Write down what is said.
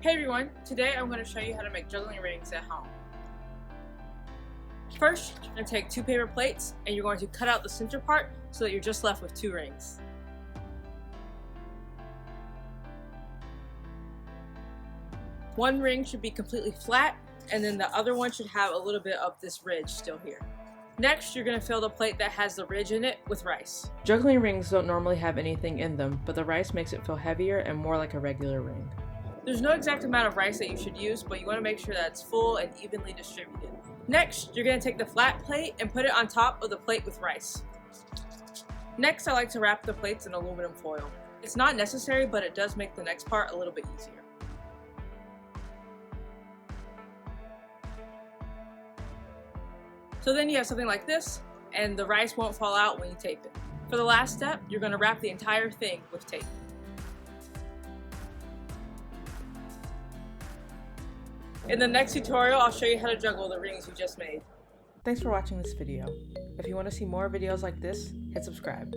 Hey everyone, today I'm going to show you how to make juggling rings at home. First, you're going to take 2 paper plates and you're going to cut out the center part so that you're just left with 2 rings. One ring should be completely flat and then the other one should have a little bit of this ridge still here. Next, you're going to fill the plate that has the ridge in it with rice. Juggling rings don't normally have anything in them, but the rice makes it feel heavier and more like a regular ring. There's no exact amount of rice that you should use, but you want to make sure that it's full and evenly distributed. Next, you're going to take the flat plate and put it on top of the plate with rice. Next, I like to wrap the plates in aluminum foil. It's not necessary, but it does make the next part a little bit easier. So then you have something like this, and the rice won't fall out when you tape it. For the last step, you're going to wrap the entire thing with tape. In the next tutorial, I'll show you how to juggle the rings you just made. Thanks for watching this video. If you want to see more videos like this, hit subscribe.